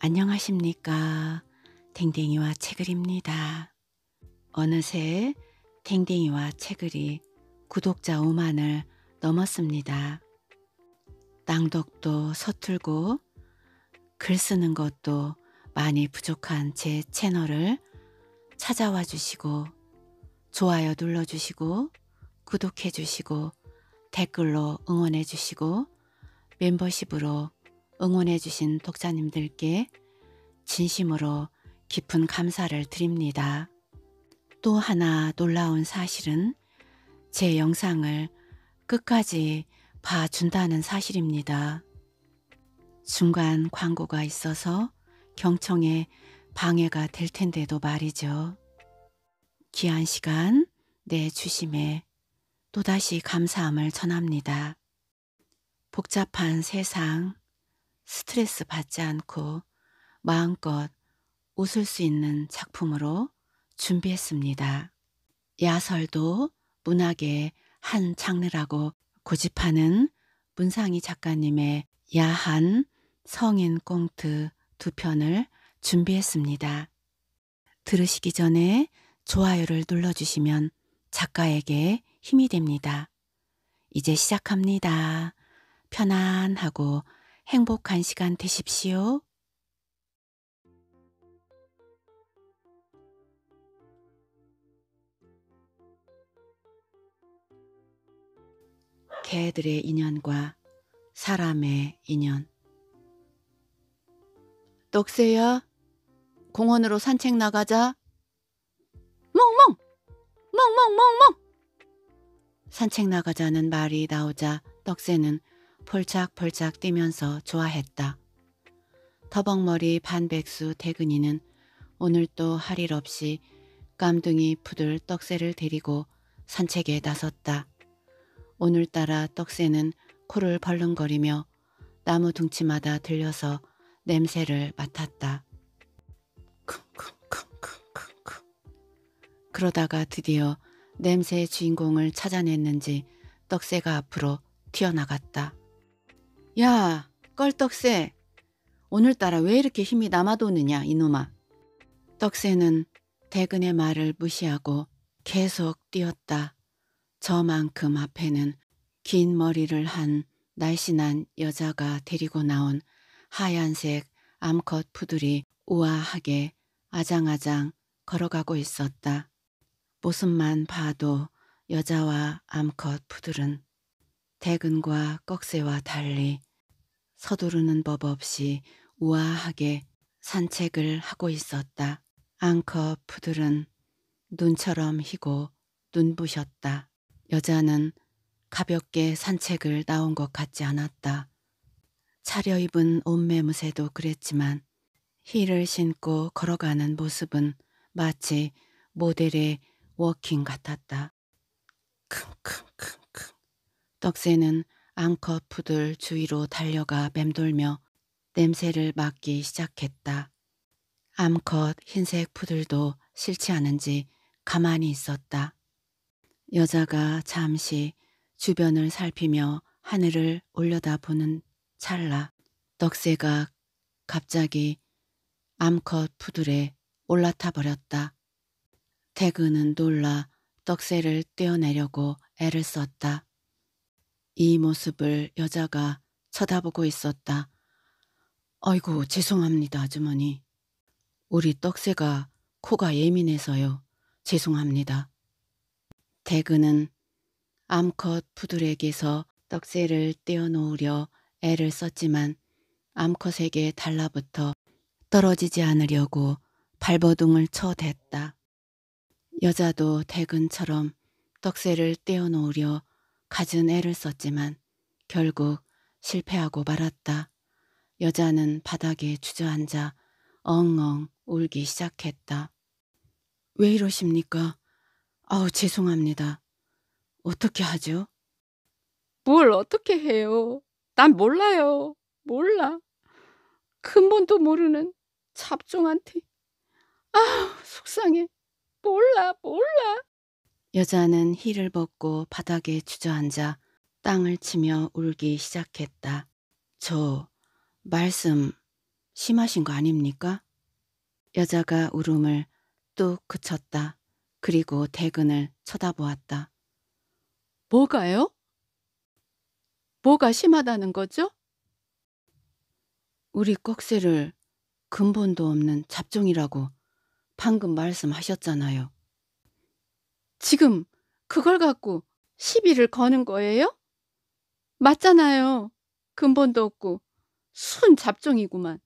안녕하십니까. 댕댕이와 채글입니다. 어느새 댕댕이와 채글이 구독자 5만을 넘었습니다. 낭독도 서툴고 글 쓰는 것도 많이 부족한 제 채널을 찾아와 주시고 좋아요 눌러주시고 구독해 주시고 댓글로 응원해 주시고 멤버십으로 응원해 주신 독자님들께 진심으로 깊은 감사를 드립니다. 또 하나 놀라운 사실은 제 영상을 끝까지 봐준다는 사실입니다. 중간 광고가 있어서 경청에 방해가 될 텐데도 말이죠. 귀한 시간 내주심에 또다시 감사함을 전합니다. 복잡한 세상, 스트레스 받지 않고 마음껏 웃을 수 있는 작품으로 준비했습니다. 야설도 문학의 한 장르라고 고집하는 문상희 작가님의 야한 성인 꽁트 2편을 준비했습니다. 들으시기 전에 좋아요를 눌러주시면 작가에게 힘이 됩니다. 이제 시작합니다. 편안하고 행복한 시간 되십시오. 개들의 인연과 사람의 인연. 떡새야, 공원으로 산책 나가자. 멍멍! 멍멍멍멍! 산책 나가자는 말이 나오자 떡새는 폴짝폴짝 뛰면서 좋아했다. 터벅머리 반백수 태근이는 오늘 또 할 일 없이 깜둥이 푸들 떡새를 데리고 산책에 나섰다. 오늘따라 떡새는 코를 벌렁거리며 나무 둥치마다 들려서 냄새를 맡았다. 쿵쿵쿵쿵쿵쿵. 그러다가 드디어 냄새의 주인공을 찾아냈는지 떡새가 앞으로 튀어나갔다. 야, 껄떡새. 오늘따라 왜 이렇게 힘이 남아도느냐 이놈아. 떡새는 대근의 말을 무시하고 계속 뛰었다. 저만큼 앞에는 긴 머리를 한 날씬한 여자가 데리고 나온 하얀색 암컷 푸들이 우아하게 아장아장 걸어가고 있었다. 모습만 봐도 여자와 암컷 푸들은 대근과 꺽새와 달리 서두르는 법 없이 우아하게 산책을 하고 있었다. 암컷 푸들은 눈처럼 희고 눈부셨다. 여자는 가볍게 산책을 나온 것 같지 않았다. 차려입은 옷매무새도 그랬지만 힐을 신고 걸어가는 모습은 마치 모델의 워킹 같았다. 킁킁킁킁. 떡새는 암컷 푸들 주위로 달려가 맴돌며 냄새를 맡기 시작했다. 암컷 흰색 푸들도 싫지 않은지 가만히 있었다. 여자가 잠시 주변을 살피며 하늘을 올려다보는 찰나 떡새가 갑자기 암컷 푸들에 올라타 버렸다. 태근은 놀라 떡새를 떼어내려고 애를 썼다. 이 모습을 여자가 쳐다보고 있었다. 아이고 죄송합니다 아주머니. 우리 떡새가 코가 예민해서요. 죄송합니다. 태근은 암컷 푸들에게서 떡새를 떼어놓으려 애를 썼지만 암컷에게 달라붙어 떨어지지 않으려고 발버둥을 쳐댔다. 여자도 태근처럼 떡새를 떼어놓으려 갖은 애를 썼지만 결국 실패하고 말았다. 여자는 바닥에 주저앉아 엉엉 울기 시작했다. 왜 이러십니까? 아우 죄송합니다. 어떻게 하죠? 뭘 어떻게 해요? 난 몰라요. 몰라. 근본도 모르는 잡종한테. 아, 속상해. 몰라. 여자는 힐을 벗고 바닥에 주저앉아 땅을 치며 울기 시작했다. 저 말씀 심하신 거 아닙니까? 여자가 울음을 뚝 그쳤다. 그리고 대근을 쳐다보았다. 뭐가요? 뭐가 심하다는 거죠? 우리 꺽쇠를 근본도 없는 잡종이라고 방금 말씀하셨잖아요. 지금 그걸 갖고 시비를 거는 거예요? 맞잖아요. 근본도 없고 순 잡종이구만.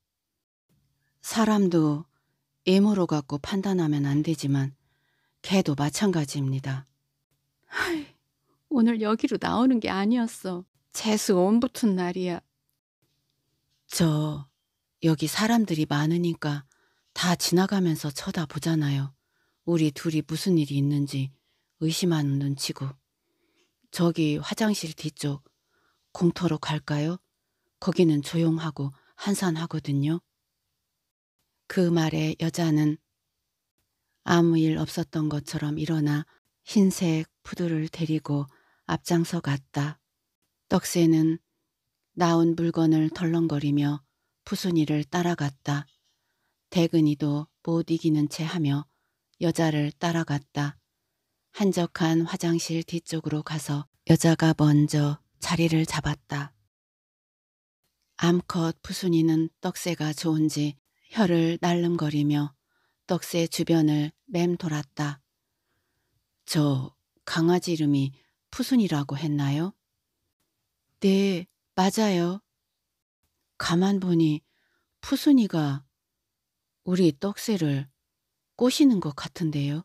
사람도 애모로 갖고 판단하면 안 되지만 개도 마찬가지입니다. 오늘 여기로 나오는 게 아니었어. 재수 온 붙은 날이야. 저 여기 사람들이 많으니까 다 지나가면서 쳐다보잖아요. 우리 둘이 무슨 일이 있는지 의심하는 눈치고. 저기 화장실 뒤쪽 공터로 갈까요? 거기는 조용하고 한산하거든요. 그 말에 여자는 아무 일 없었던 것처럼 일어나 흰색 푸드를 데리고 앞장서 갔다. 떡새는 나온 물건을 덜렁거리며 푸순이를 따라갔다. 대근이도 못 이기는 채 하며 여자를 따라갔다. 한적한 화장실 뒤쪽으로 가서 여자가 먼저 자리를 잡았다. 암컷 푸순이는 떡새가 좋은지 혀를 날름거리며 떡새 주변을 맴돌았다. 저 강아지 이름이 푸순이라고 했나요? 네, 맞아요. 가만 보니 푸순이가 우리 떡새를 꼬시는 것 같은데요.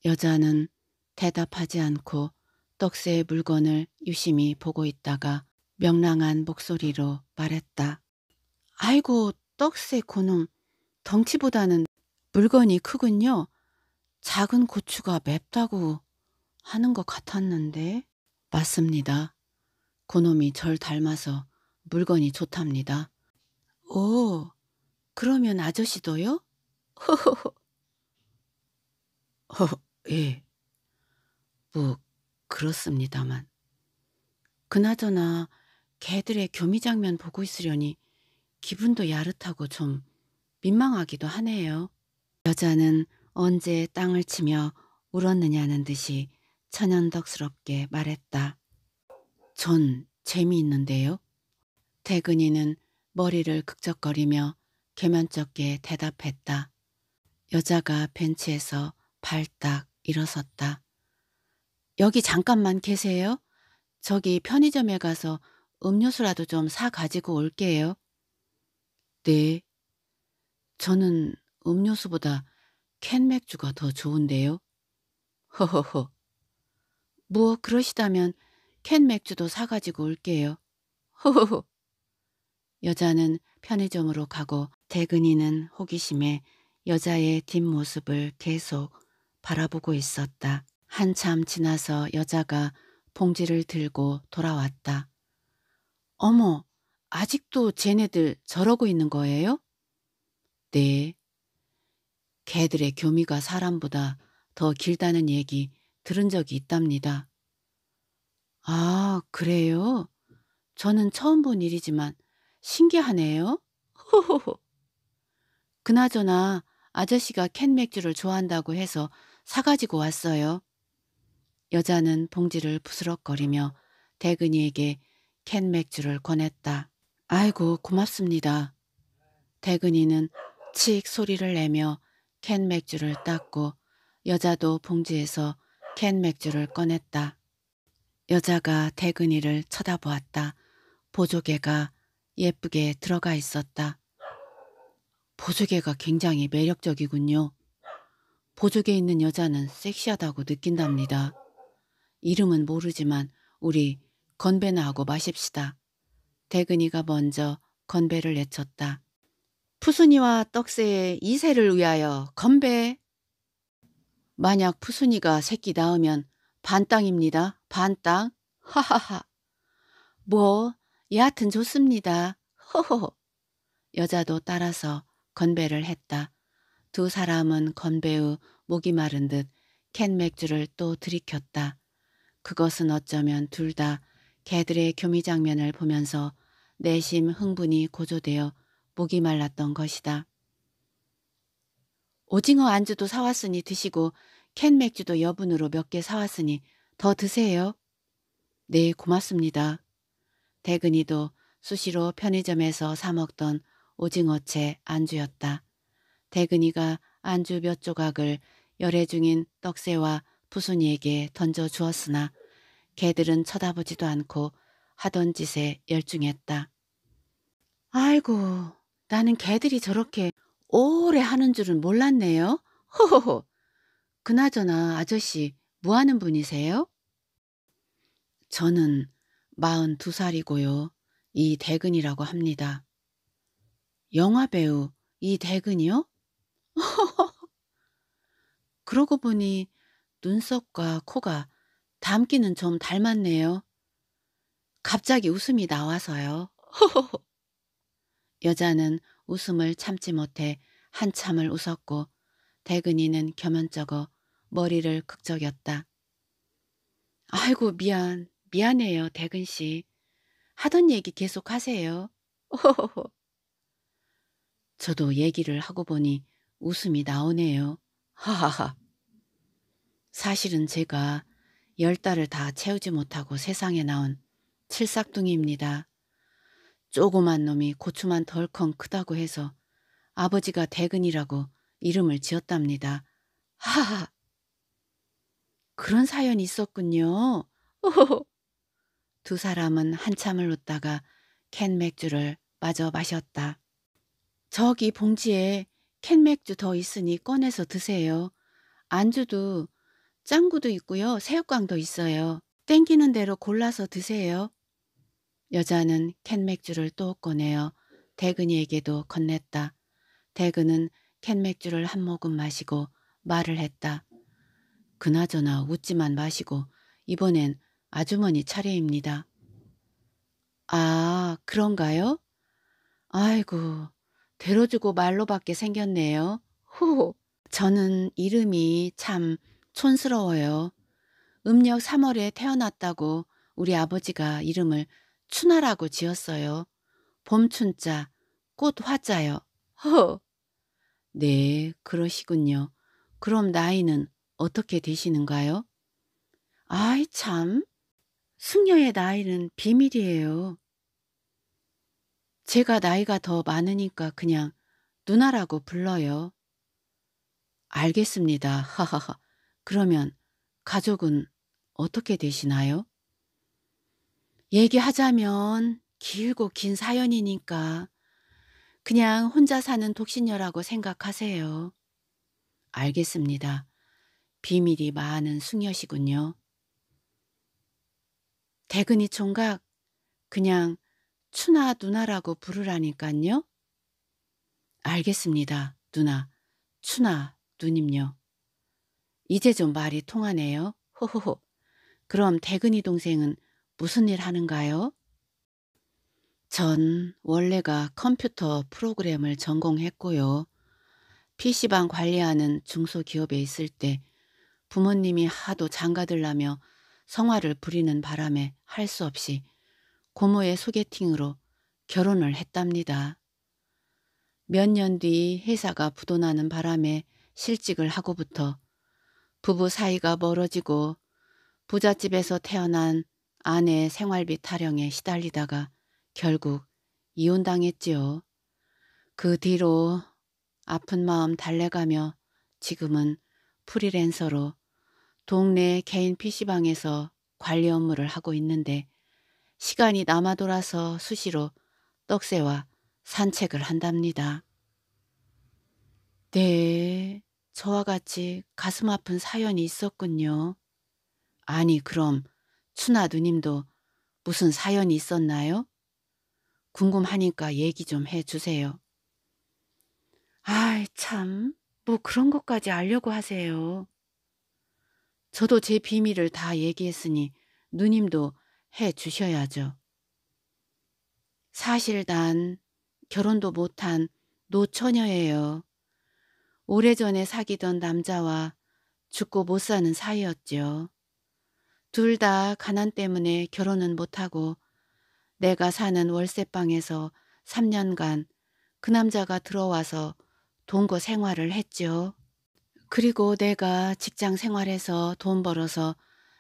여자는 대답하지 않고 떡새의 물건을 유심히 보고 있다가 명랑한 목소리로 말했다. 아이고, 떡새 고놈, 덩치보다는 물건이 크군요. 작은 고추가 맵다고 하는 것 같았는데. 맞습니다. 고놈이 절 닮아서 물건이 좋답니다. 오, 그러면 아저씨도요? 허허허. 예, 뭐 그렇습니다만. 그나저나 개들의 교미장면 보고 있으려니 기분도 야릇하고 좀 민망하기도 하네요. 여자는 언제 땅을 치며 울었느냐는 듯이 천연덕스럽게 말했다. 전 재미있는데요. 태근이는 머리를 극적거리며 개면쩍게 대답했다. 여자가 벤치에서 발딱 일어섰다. 여기 잠깐만 계세요. 저기 편의점에 가서 음료수라도 좀 사 가지고 올게요. 네. 저는 음료수보다 캔 맥주가 더 좋은데요. 허허허. 뭐 그러시다면 캔 맥주도 사가지고 올게요. 허허허. 여자는 편의점으로 가고 대근이는 호기심에 여자의 뒷모습을 계속 바라보고 있었다. 한참 지나서 여자가 봉지를 들고 돌아왔다. 어머, 아직도 쟤네들 저러고 있는 거예요? 네. 개들의 교미가 사람보다 더 길다는 얘기 들은 적이 있답니다. 아, 그래요? 저는 처음 본 일이지만 신기하네요. 호호호. 그나저나 아저씨가 캔 맥주를 좋아한다고 해서 사가지고 왔어요. 여자는 봉지를 부스럭거리며 대근이에게 캔 맥주를 권했다. 아이고, 고맙습니다. 대근이는 칙 소리를 내며 캔 맥주를 땄고 여자도 봉지에서 캔 맥주를 꺼냈다. 여자가 대근이를 쳐다보았다. 보조개가 예쁘게 들어가 있었다. 보조개가 굉장히 매력적이군요. 보조개 있는 여자는 섹시하다고 느낀답니다. 이름은 모르지만 우리 건배나 하고 마십시다. 대근이가 먼저 건배를 내쳤다. 푸순이와 떡새의 이세를 위하여 건배. 만약 푸순이가 새끼 낳으면 반땅입니다. 반땅. 하하하. 뭐 여하튼 좋습니다. 허허허. 여자도 따라서 건배를 했다. 두 사람은 건배 후 목이 마른 듯 캔 맥주를 또 들이켰다. 그것은 어쩌면 둘 다 개들의 교미 장면을 보면서 내심 흥분이 고조되어 목이 말랐던 것이다. 오징어 안주도 사왔으니 드시고 캔 맥주도 여분으로 몇 개 사왔으니 더 드세요. 네, 고맙습니다. 대근이도 수시로 편의점에서 사 먹던 오징어채 안주였다. 대근이가 안주 몇 조각을 열애 중인 떡새와 푸순이에게 던져 주었으나 개들은 쳐다보지도 않고 하던 짓에 열중했다. 아이고, 나는 개들이 저렇게 오래 하는 줄은 몰랐네요. 호호호. 그나저나 아저씨 뭐 하는 분이세요? 저는 42살이고요. 이대근이라고 합니다. 영화배우 이대근이요? 그러고 보니 눈썹과 코가 닮기는 좀 닮았네요. 갑자기 웃음이 나와서요. 여자는 웃음을 참지 못해 한참을 웃었고 대근이는 겸연쩍어 머리를 극적였다. 아이고 미안해요 대근씨. 하던 얘기 계속 하세요. 저도 얘기를 하고 보니 웃음이 나오네요. 하하하. 사실은 제가 10달을 다 채우지 못하고 세상에 나온 칠삭둥이입니다. 조그만 놈이 고추만 덜컹 크다고 해서 아버지가 대근이라고 이름을 지었답니다. 하하. 그런 사연이 있었군요. 두 사람은 한참을 웃다가 캔 맥주를 마저 마셨다. 저기 봉지에 캔 맥주 더 있으니 꺼내서 드세요. 안주도 짱구도 있고요. 새우깡도 있어요. 땡기는 대로 골라서 드세요. 여자는 캔 맥주를 또 꺼내어 대근이에게도 건넸다. 대근은 캔 맥주를 한 모금 마시고 말을 했다. 그나저나 웃지만 마시고 이번엔 아주머니 차례입니다. 아, 그런가요? 아이고, 대로주고 말로밖에 생겼네요. 호호. 저는 이름이 참 촌스러워요. 음력 3월에 태어났다고 우리 아버지가 이름을 춘하라고 지었어요. 봄춘자, 꽃화자요. 허. 네, 그러시군요. 그럼 나이는 어떻게 되시는가요? 아이 참, 승려의 나이는 비밀이에요. 제가 나이가 더 많으니까 그냥 누나라고 불러요. 알겠습니다. 하하하. 그러면 가족은 어떻게 되시나요? 얘기하자면 길고 긴 사연이니까 그냥 혼자 사는 독신녀라고 생각하세요. 알겠습니다. 비밀이 많은 숙녀시군요. 대근이 총각 그냥 추나 누나라고 부르라니깐요. 알겠습니다. 누나. 추나 누님요. 이제 좀 말이 통하네요. 호호호. 그럼 대근이 동생은 무슨 일 하는가요? 전 원래가 컴퓨터 프로그램을 전공했고요. PC방 관리하는 중소기업에 있을 때 부모님이 하도 장가들라며 성화를 부리는 바람에 할 수 없이 고모의 소개팅으로 결혼을 했답니다. 몇 년 뒤 회사가 부도나는 바람에 실직을 하고부터 부부 사이가 멀어지고 부잣집에서 태어난 아내의 생활비 타령에 시달리다가 결국 이혼당했지요. 그 뒤로 아픈 마음 달래가며 지금은 프리랜서로 동네 개인 PC방에서 관리 업무를 하고 있는데 시간이 남아 돌아서 수시로 떡새와 산책을 한답니다. 네, 저와 같이 가슴 아픈 사연이 있었군요. 아니 그럼 추나 누님도 무슨 사연이 있었나요? 궁금하니까 얘기 좀 해주세요. 아이 참, 뭐 그런 것까지 알려고 하세요. 저도 제 비밀을 다 얘기했으니 누님도 해 주셔야죠. 사실 난 결혼도 못한 노처녀예요. 오래전에 사귀던 남자와 죽고 못 사는 사이였죠. 둘 다 가난 때문에 결혼은 못하고 내가 사는 월세방에서 3년간 그 남자가 들어와서 동거 생활을 했죠. 그리고 내가 직장 생활해서 돈 벌어서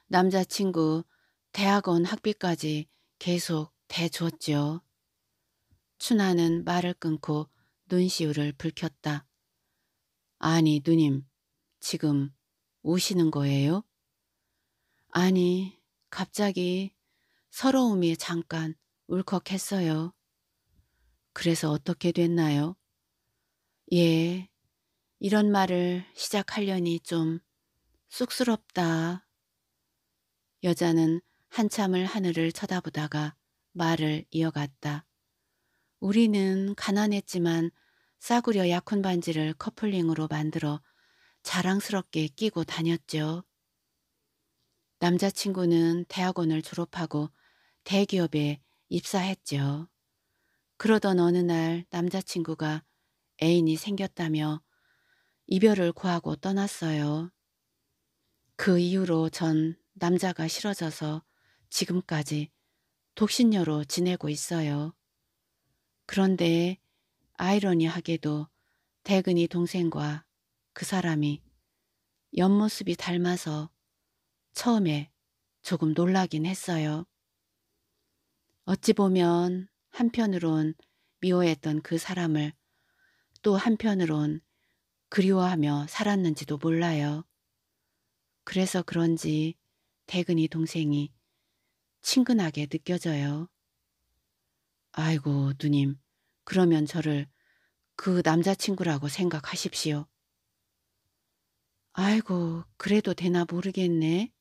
남자친구 대학원 학비까지 계속 대줬죠. 춘하는 말을 끊고 눈시울을 붉혔다. 아니, 누님, 지금 우시는 거예요? 아니, 갑자기 서러움이 잠깐 울컥했어요. 그래서 어떻게 됐나요? 예, 이런 말을 시작하려니 좀 쑥스럽다. 여자는 한참을 하늘을 쳐다보다가 말을 이어갔다. 우리는 가난했지만 싸구려 약혼 반지를 커플링으로 만들어 자랑스럽게 끼고 다녔죠. 남자친구는 대학원을 졸업하고 대기업에 입사했죠. 그러던 어느 날 남자친구가 애인이 생겼다며 이별을 고하고 떠났어요. 그 이후로 전 남자가 싫어져서 지금까지 독신녀로 지내고 있어요. 그런데 아이러니하게도 대근이 동생과 그 사람이 옆모습이 닮아서 처음에 조금 놀라긴 했어요. 어찌 보면 한편으론 미워했던 그 사람을 또 한편으론 그리워하며 살았는지도 몰라요. 그래서 그런지 대근이 동생이 친근하게 느껴져요. 아이고, 누님, 그러면 저를 그 남자친구라고 생각하십시오. 아이고, 그래도 되나 모르겠네.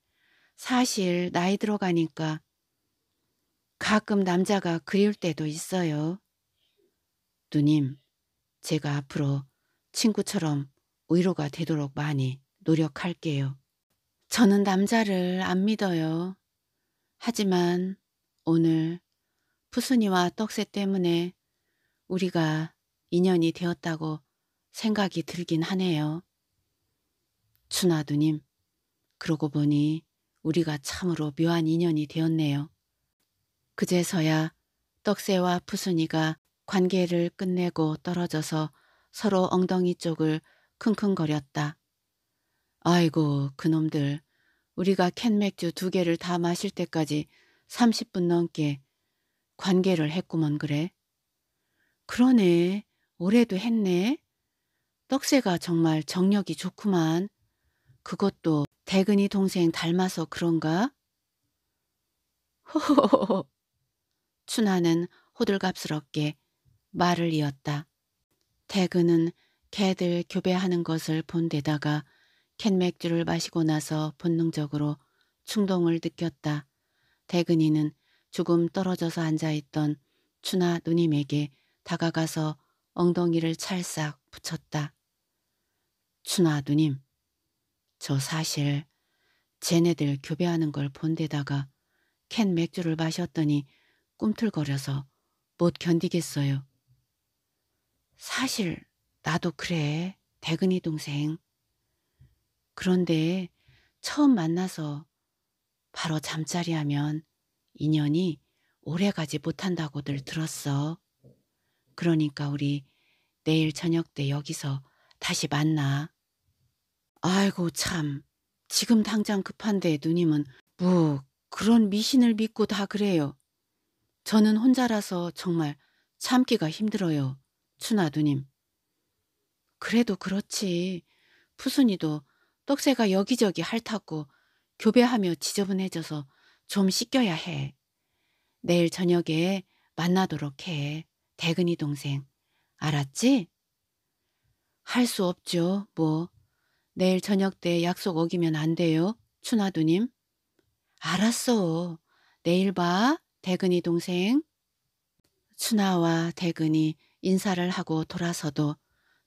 사실 나이 들어가니까 가끔 남자가 그리울 때도 있어요. 누님, 제가 앞으로 친구처럼 위로가 되도록 많이 노력할게요. 저는 남자를 안 믿어요. 하지만 오늘 푸순이와 떡새 때문에 우리가 인연이 되었다고 생각이 들긴 하네요. 춘하 누님, 그러고 보니 우리가 참으로 묘한 인연이 되었네요. 그제서야 떡새와 푸순이가 관계를 끝내고 떨어져서 서로 엉덩이 쪽을 킁킁거렸다. 아이고, 그놈들. 우리가 캔 맥주 2개를 다 마실 때까지 30분 넘게 관계를 했구먼 그래. 그러네. 올해도 했네. 떡새가 정말 정력이 좋구만. 그것도 대근이 동생 닮아서 그런가? 호호호호. 춘하는 호들갑스럽게 말을 이었다. 대근은 개들 교배하는 것을 본 데다가 캔 맥주를 마시고 나서 본능적으로 충동을 느꼈다. 대근이는 조금 떨어져서 앉아있던 춘하 누님에게 다가가서 엉덩이를 찰싹 붙였다. 춘하 누님, 저 사실 쟤네들 교배하는 걸 본 데다가 캔 맥주를 마셨더니 꿈틀거려서 못 견디겠어요. 사실 나도 그래, 대근이 동생. 그런데 처음 만나서 바로 잠자리 하면 인연이 오래가지 못한다고들 들었어. 그러니까 우리 내일 저녁 때 여기서 다시 만나. 아이고 참, 지금 당장 급한데 누님은 뭐 그런 미신을 믿고 다 그래요. 저는 혼자라서 정말 참기가 힘들어요. 춘하 누님. 그래도 그렇지. 푸순이도 떡새가 여기저기 핥았고 교배하며 지저분해져서 좀 씻겨야 해. 내일 저녁에 만나도록 해. 대근이 동생. 알았지? 할 수 없죠. 뭐. 내일 저녁 때 약속 어기면 안 돼요. 춘하두님. 알았어. 내일 봐. 대근이 동생. 춘하와 대근이 인사를 하고 돌아서도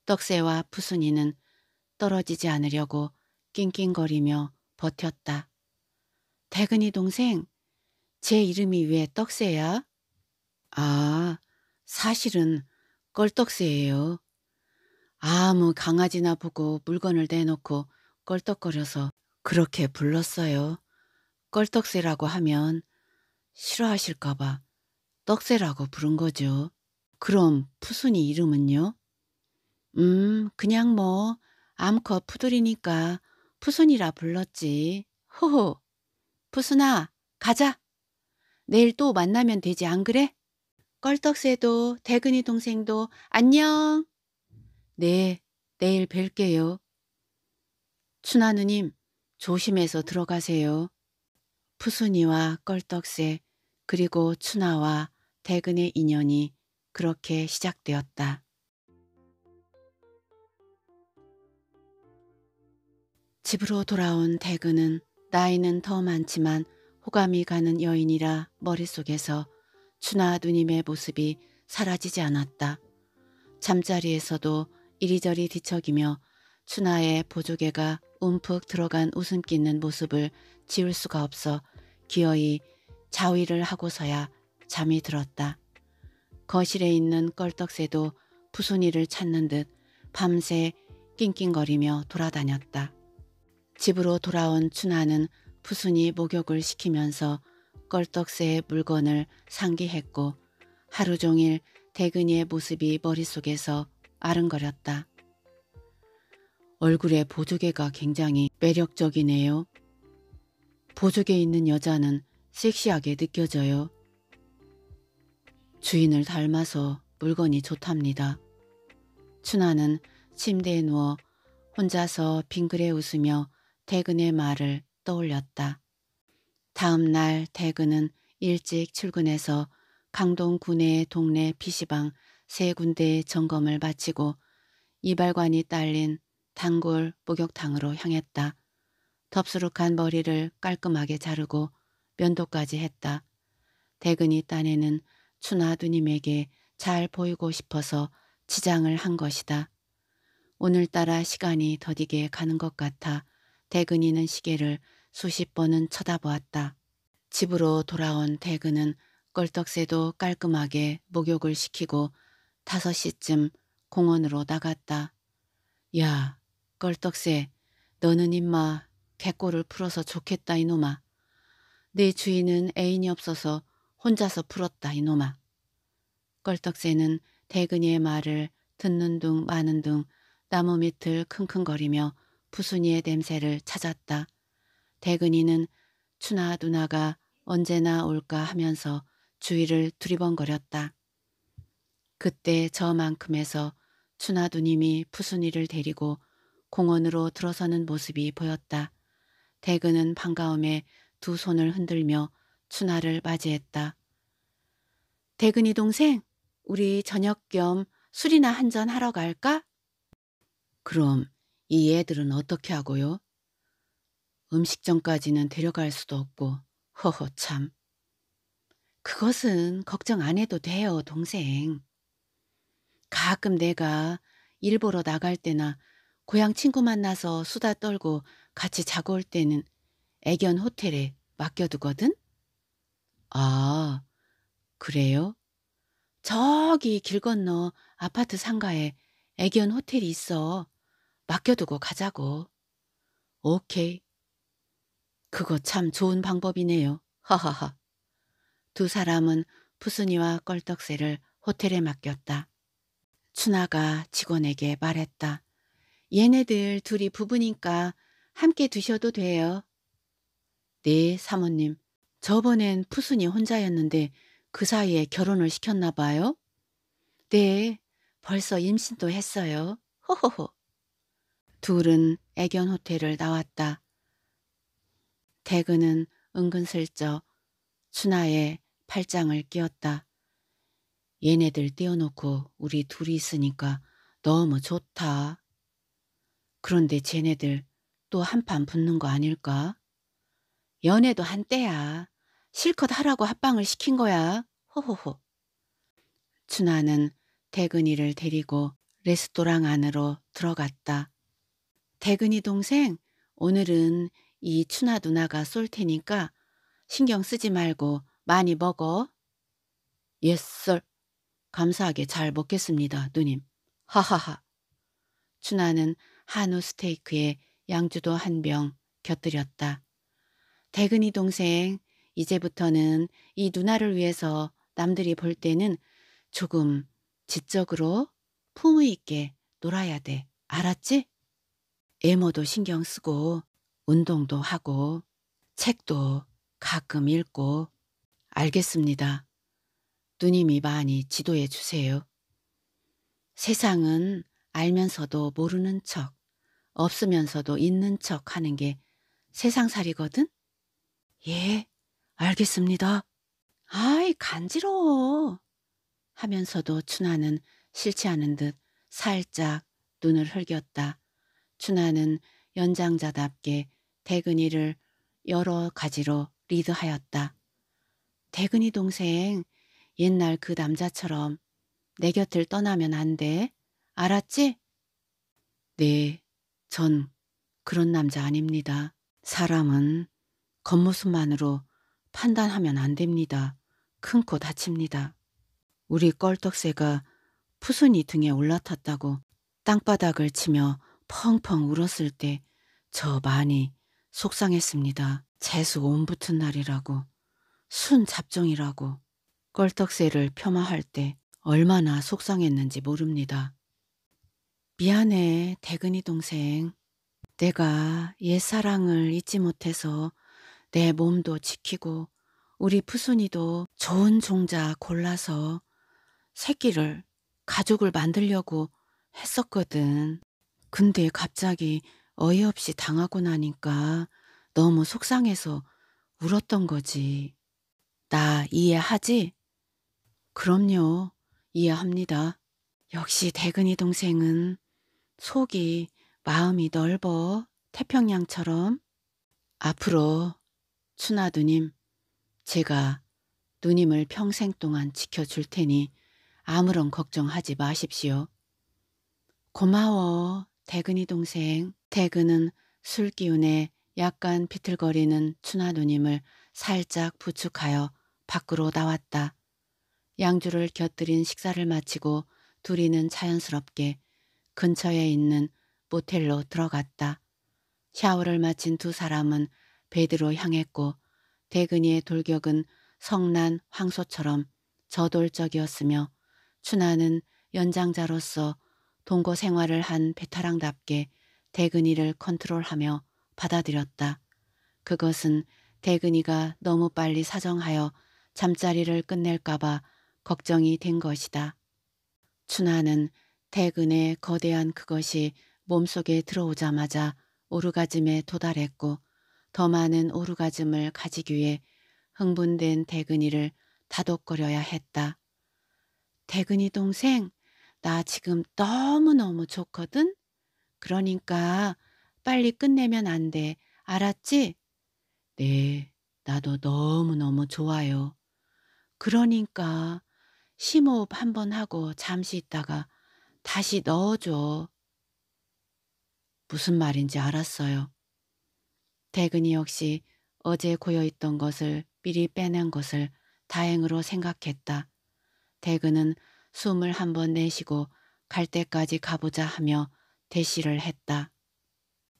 떡새와 푸순이는 떨어지지 않으려고 낑낑거리며 버텼다. 대근이 동생, 제 이름이 왜 떡새야? 아, 사실은 껄떡새예요. 아무 강아지나 보고 물건을 내놓고 껄떡거려서 그렇게 불렀어요. 껄떡새라고 하면 싫어하실까 봐 떡새라고 부른 거죠. 그럼 푸순이 이름은요? 그냥 뭐 암컷 푸들이니까 푸순이라 불렀지. 호호. 푸순아, 가자. 내일 또 만나면 되지, 안 그래? 껄떡새도 대근이 동생도 안녕. 네, 내일 뵐게요. 춘하 누님, 조심해서 들어가세요. 푸순이와 껄떡새 그리고 춘하와 대근의 인연이 그렇게 시작되었다. 집으로 돌아온 대근은 나이는 더 많지만 호감이 가는 여인이라 머릿속에서 춘하 누님의 모습이 사라지지 않았다. 잠자리에서도 이리저리 뒤척이며 춘하의 보조개가 움푹 들어간 웃음기 있는 모습을 지울 수가 없어 기어이 자위를 하고서야 잠이 들었다. 거실에 있는 껄떡새도 푸순이를 찾는 듯 밤새 낑낑거리며 돌아다녔다. 집으로 돌아온 춘하는 푸순이 목욕을 시키면서 껄떡새의 물건을 상기했고 하루 종일 대근이의 모습이 머릿속에서 아른거렸다. 얼굴에 보조개가 굉장히 매력적이네요. 보조개 있는 여자는 섹시하게 느껴져요. 주인을 닮아서 물건이 좋답니다. 춘하는 침대에 누워 혼자서 빙그레 웃으며 대근의 말을 떠올렸다. 다음 날 대근은 일찍 출근해서 강동 구내 동네 PC방 3군데의 점검을 마치고 이발관이 딸린 단골 목욕탕으로 향했다. 덥수룩한 머리를 깔끔하게 자르고 면도까지 했다. 대근이 딴에는 춘하 누님에게 잘 보이고 싶어서 치장을 한 것이다. 오늘따라 시간이 더디게 가는 것 같아 대근이는 시계를 수십 번은 쳐다보았다. 집으로 돌아온 대근은 껄떡새도 깔끔하게 목욕을 시키고 5시쯤 공원으로 나갔다. 야, 껄떡새, 너는 임마 개꼬를 풀어서 좋겠다 이놈아. 내 주인은 애인이 없어서 혼자서 풀었다 이놈아. 껄떡새는 대근이의 말을 듣는 둥 마는 둥 나무 밑을 킁킁거리며 푸순이의 냄새를 찾았다. 대근이는 춘하 누나가 언제나 올까 하면서 주위를 두리번거렸다. 그때 저만큼에서 춘하 누님이 푸순이를 데리고 공원으로 들어서는 모습이 보였다. 대근은 반가움에 두 손을 흔들며 춘하를 맞이했다. 대근이 동생, 우리 저녁 겸 술이나 한잔 하러 갈까? 그럼 이 애들은 어떻게 하고요? 음식점까지는 데려갈 수도 없고 허허 참. 그것은 걱정 안 해도 돼요 동생. 가끔 내가 일 보러 나갈 때나 고향 친구 만나서 수다 떨고 같이 자고 올 때는 애견 호텔에 맡겨두거든? 아, 그래요? 저기 길 건너 아파트 상가에 애견 호텔이 있어. 맡겨두고 가자고. 오케이. 그거 참 좋은 방법이네요. 하하하. 두 사람은 푸순이와 껄떡새를 호텔에 맡겼다. 춘하가 직원에게 말했다. 얘네들 둘이 부부니까 함께 두셔도 돼요. 네, 사모님. 저번엔 푸순이 혼자였는데 그 사이에 결혼을 시켰나 봐요? 네, 벌써 임신도 했어요. 호호호. 둘은 애견 호텔을 나왔다. 대근은 은근슬쩍 춘하의 팔짱을 끼웠다. 얘네들 떼어놓고 우리 둘이 있으니까 너무 좋다. 그런데 쟤네들 또 한판 붙는 거 아닐까? 연애도 한때야. 실컷 하라고 합방을 시킨 거야. 호호호. 춘하는 대근이를 데리고 레스토랑 안으로 들어갔다. 대근이 동생, 오늘은 이 춘하 누나가 쏠 테니까 신경 쓰지 말고 많이 먹어. 예썰. 감사하게 잘 먹겠습니다, 누님. 하하하. 춘하는 한우 스테이크에 양주도 한 병 곁들였다. 대근이 동생, 이제부터는 이 누나를 위해서 남들이 볼 때는 조금 지적으로 품위 있게 놀아야 돼. 알았지? 애모도 신경 쓰고 운동도 하고 책도 가끔 읽고. 알겠습니다. 누님이 많이 지도해 주세요. 세상은 알면서도 모르는 척, 없으면서도 있는 척 하는 게 세상살이거든? 예, 알겠습니다. 아이, 간지러워. 하면서도 춘하는 싫지 않은 듯 살짝 눈을 흘겼다. 춘하는 연장자답게 대근이를 여러 가지로 리드하였다. 대근이 동생, 옛날 그 남자처럼 내 곁을 떠나면 안 돼. 알았지? 네, 전 그런 남자 아닙니다. 사람은 겉모습만으로 판단하면 안 됩니다. 큰 코 다칩니다. 우리 껄떡새가 푸순이 등에 올라탔다고 땅바닥을 치며 펑펑 울었을 때 저 많이 속상했습니다. 재수 온 붙은 날이라고, 순 잡종이라고 껄떡새를 폄하할 때 얼마나 속상했는지 모릅니다. 미안해, 대근이 동생. 내가 옛사랑을 잊지 못해서 내 몸도 지키고 우리 푸순이도 좋은 종자 골라서 새끼를, 가족을 만들려고 했었거든. 근데 갑자기 어이없이 당하고 나니까 너무 속상해서 울었던 거지. 나 이해하지? 그럼요, 이해합니다. 역시 대근이 동생은 속이, 마음이 넓어. 태평양처럼. 앞으로 춘하 누님, 제가 누님을 평생 동안 지켜줄 테니 아무런 걱정하지 마십시오. 고마워, 대근이 동생. 대근은 술 기운에 약간 비틀거리는 춘하 누님을 살짝 부축하여 밖으로 나왔다. 양주를 곁들인 식사를 마치고 둘이는 자연스럽게 근처에 있는 모텔로 들어갔다. 샤워를 마친 두 사람은 베드로 향했고 대근이의 돌격은 성난 황소처럼 저돌적이었으며 춘하는 연장자로서 동거 생활을 한 베테랑답게 대근이를 컨트롤하며 받아들였다. 그것은 대근이가 너무 빨리 사정하여 잠자리를 끝낼까봐 걱정이 된 것이다. 춘하는 대근의 거대한 그것이 몸속에 들어오자마자 오르가즘에 도달했고 더 많은 오르가즘을 가지기 위해 흥분된 대근이를 다독거려야 했다. 대근이 동생, 나 지금 너무너무 좋거든? 그러니까 빨리 끝내면 안 돼. 알았지? 네, 나도 너무너무 좋아요. 그러니까 심호흡 한번 하고 잠시 있다가 다시 넣어줘. 무슨 말인지 알았어요. 대근이 역시 어제 고여있던 것을 미리 빼낸 것을 다행으로 생각했다. 대근은 숨을 한번 내쉬고 갈 때까지 가보자 하며 대시를 했다.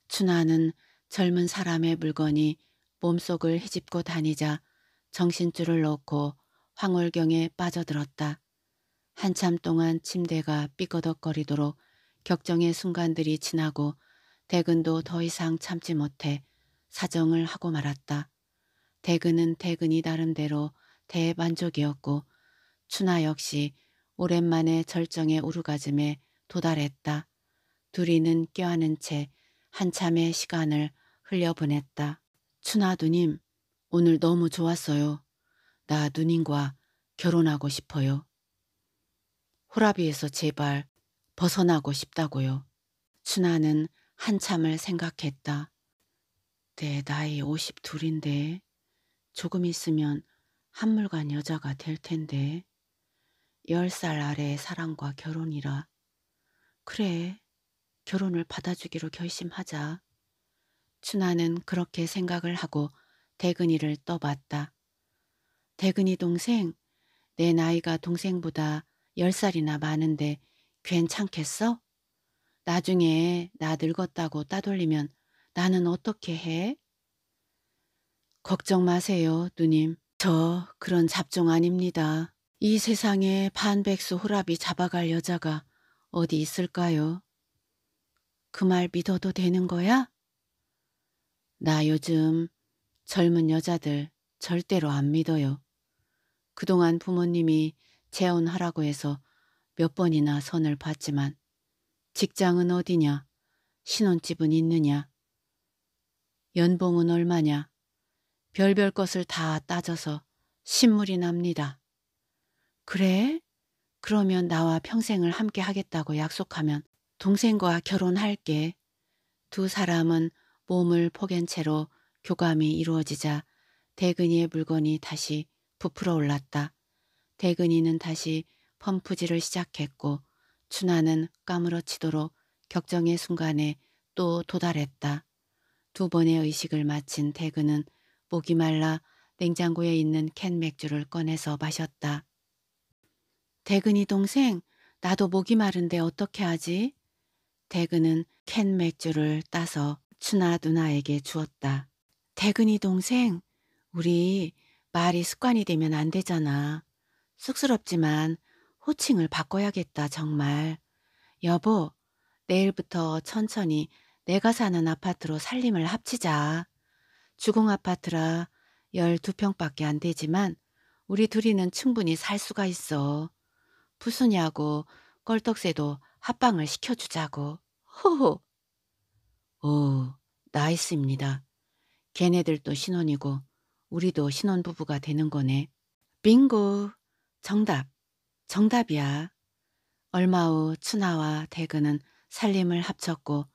춘하는 젊은 사람의 물건이 몸속을 헤집고 다니자 정신줄을 놓고 황홀경에 빠져들었다. 한참 동안 침대가 삐거덕거리도록 격정의 순간들이 지나고 대근도 더 이상 참지 못해 사정을 하고 말았다. 대근은 대근이 나름대로 대만족이었고 춘하 역시 오랜만에 절정의 오르가즘에 도달했다. 둘이는 껴안은 채 한참의 시간을 흘려보냈다. 춘하 누님, 오늘 너무 좋았어요. 나 누님과 결혼하고 싶어요. 호라비에서 제발 벗어나고 싶다고요. 춘하는 한참을 생각했다. 내 나이 52인데 조금 있으면 한물간 여자가 될 텐데 10살 아래의 사람과 결혼이라. 그래, 결혼을 받아주기로 결심하자. 춘하는 그렇게 생각을 하고 대근이를 떠봤다. 대근이 동생, 내 나이가 동생보다 10살이나 많은데 괜찮겠어? 나중에 나 늙었다고 따돌리면 나는 어떻게 해? 걱정 마세요, 누님. 저 그런 잡종 아닙니다. 이 세상에 반백수 호랍이 잡아갈 여자가 어디 있을까요? 그 말 믿어도 되는 거야? 나 요즘 젊은 여자들 절대로 안 믿어요. 그동안 부모님이 재혼하라고 해서 몇 번이나 선을 봤지만 직장은 어디냐? 신혼집은 있느냐? 연봉은 얼마냐? 별별 것을 다 따져서 신물이 납니다. 그래? 그러면 나와 평생을 함께 하겠다고 약속하면 동생과 결혼할게. 두 사람은 몸을 포갠 채로 교감이 이루어지자 대근이의 물건이 다시 부풀어 올랐다. 대근이는 다시 펌프질을 시작했고 춘하는 까무러치도록 격정의 순간에 또 도달했다. 두 번의 의식을 마친 대근은 목이 말라 냉장고에 있는 캔 맥주를 꺼내서 마셨다. 대근이 동생, 나도 목이 마른데 어떻게 하지? 대근은 캔 맥주를 따서 춘하 누나에게 주었다. 대근이 동생, 우리 말이 습관이 되면 안 되잖아. 쑥스럽지만 호칭을 바꿔야겠다 정말. 여보, 내일부터 천천히 내가 사는 아파트로 살림을 합치자. 주공 아파트라 12평밖에 안 되지만 우리 둘이는 충분히 살 수가 있어. 푸순이하고 껄떡새도 합방을 시켜주자고. 호호. 오, 나이스입니다. 걔네들도 신혼이고 우리도 신혼부부가 되는 거네. 빙고. 정답. 정답이야. 얼마 후 춘하와 대근은 살림을 합쳤고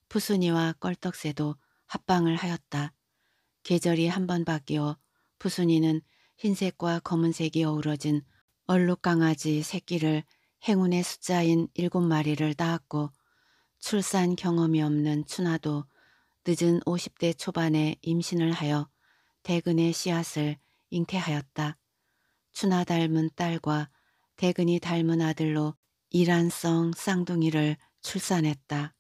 푸순이와 껄떡새도 합방을 하였다. 계절이 한 번 바뀌어 푸순이는 흰색과 검은색이 어우러진 얼룩강아지 새끼를 행운의 숫자인 7마리를 낳았고 출산 경험이 없는 춘하도 늦은 50대 초반에 임신을 하여 대근의 씨앗을 잉태하였다. 춘하 닮은 딸과 대근이 닮은 아들로 이란성 쌍둥이를 출산했다.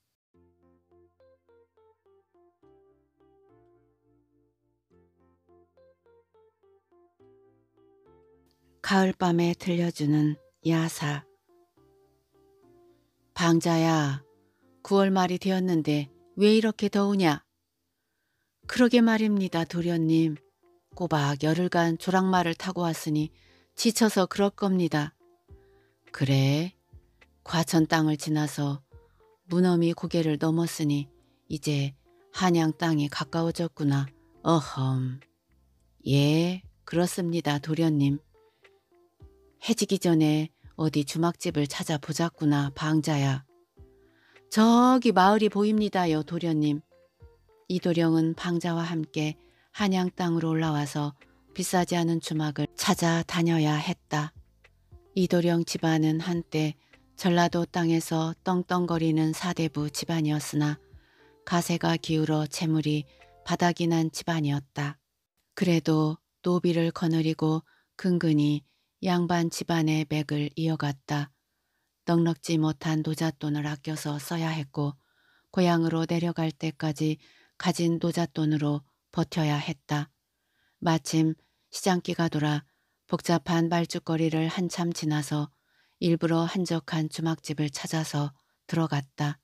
가을밤에 들려주는 야사. 방자야, 9월 말이 되었는데 왜 이렇게 더우냐? 그러게 말입니다, 도련님. 꼬박 열흘간 조랑말을 타고 왔으니 지쳐서 그럴 겁니다. 그래, 과천 땅을 지나서 무너미 고개를 넘었으니 이제 한양 땅이 가까워졌구나. 어험. 예, 그렇습니다, 도련님. 해지기 전에 어디 주막집을 찾아보자꾸나, 방자야. 저기 마을이 보입니다요, 도련님. 이도령은 방자와 함께 한양 땅으로 올라와서 비싸지 않은 주막을 찾아다녀야 했다. 이도령 집안은 한때 전라도 땅에서 떵떵거리는 사대부 집안이었으나 가세가 기울어 재물이 바닥이 난 집안이었다. 그래도 노비를 거느리고 근근히 양반 집안의 맥을 이어갔다. 넉넉지 못한 노잣돈을 아껴서 써야 했고 고향으로 내려갈 때까지 가진 노잣돈으로 버텨야 했다. 마침 시장기가 돌아 복잡한 말죽거리를 한참 지나서 일부러 한적한 주막집을 찾아서 들어갔다.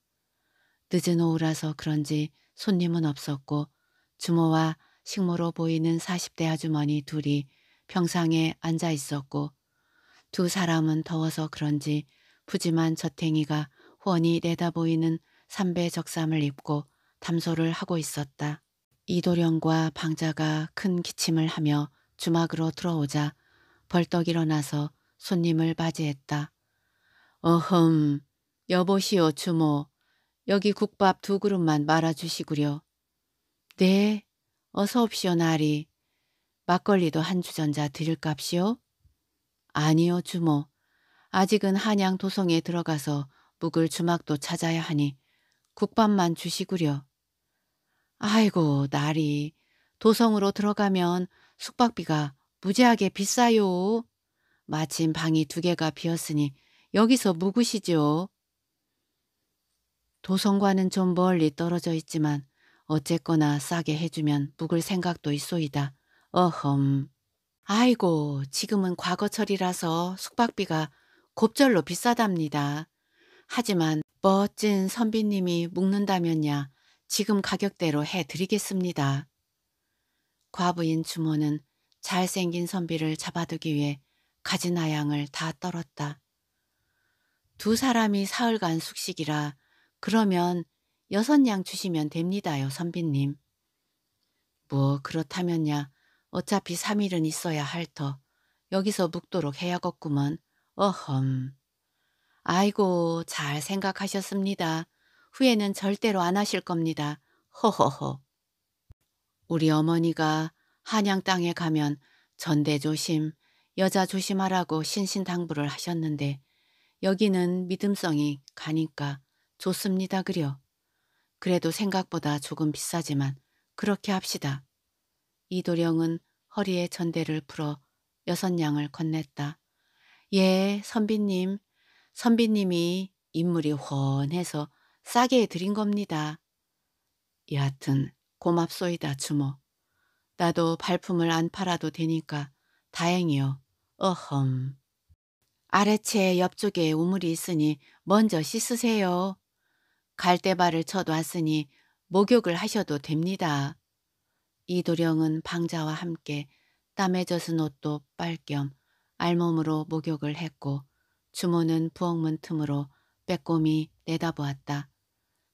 늦은 오후라서 그런지 손님은 없었고 주모와 식모로 보이는 40대 아주머니 둘이 평상에 앉아 있었고 두 사람은 더워서 그런지 푸짐한 저탱이가 훤히 내다보이는 삼배 적삼을 입고 담소를 하고 있었다. 이도령과 방자가 큰 기침을 하며 주막으로 들어오자 벌떡 일어나서 손님을 맞이했다. 어흠, 여보시오 주모. 여기 국밥 2그릇만 말아주시구려. 네, 어서 옵시오 나리. 막걸리도 한 주전자 드릴갑시오? 아니요 주모. 아직은 한양 도성에 들어가서 묵을 주막도 찾아야 하니 국밥만 주시구려. 아이고 나리, 도성으로 들어가면 숙박비가 무지하게 비싸요. 마침 방이 2개가 비었으니 여기서 묵으시죠. 도성과는 좀 멀리 떨어져 있지만 어쨌거나 싸게 해주면 묵을 생각도 있소이다. 어흠. 아이고, 지금은 과거철이라서 숙박비가 곱절로 비싸답니다. 하지만 멋진 선비님이 묵는다면야 지금 가격대로 해드리겠습니다. 과부인 주모는 잘생긴 선비를 잡아두기 위해 가진 아양을 다 떨었다. 두 사람이 사흘간 숙식이라 그러면 6냥 주시면 됩니다요, 선비님. 뭐 그렇다면야 어차피 3일은 있어야 할 터 여기서 묵도록 해야겠구먼. 어험. 아이고, 잘 생각하셨습니다. 후회는 절대로 안 하실 겁니다. 허허허. 우리 어머니가 한양 땅에 가면 전대 조심, 여자 조심하라고 신신당부를 하셨는데 여기는 믿음성이 가니까 좋습니다 그려. 그래도 생각보다 조금 비싸지만 그렇게 합시다. 이도령은 허리에 전대를 풀어 6냥을 건넸다. 예, 선비님. 선비님이 인물이 훤해서 싸게 해드린 겁니다. 여하튼 고맙소이다 주모. 나도 발품을 안 팔아도 되니까 다행이요. 어험. 아래채 옆쪽에 우물이 있으니 먼저 씻으세요. 갈대발을 쳐놨으니 목욕을 하셔도 됩니다. 이도령은 방자와 함께 땀에 젖은 옷도 빨 겸 알몸으로 목욕을 했고 주모는 부엌문 틈으로 빼꼼히 내다보았다.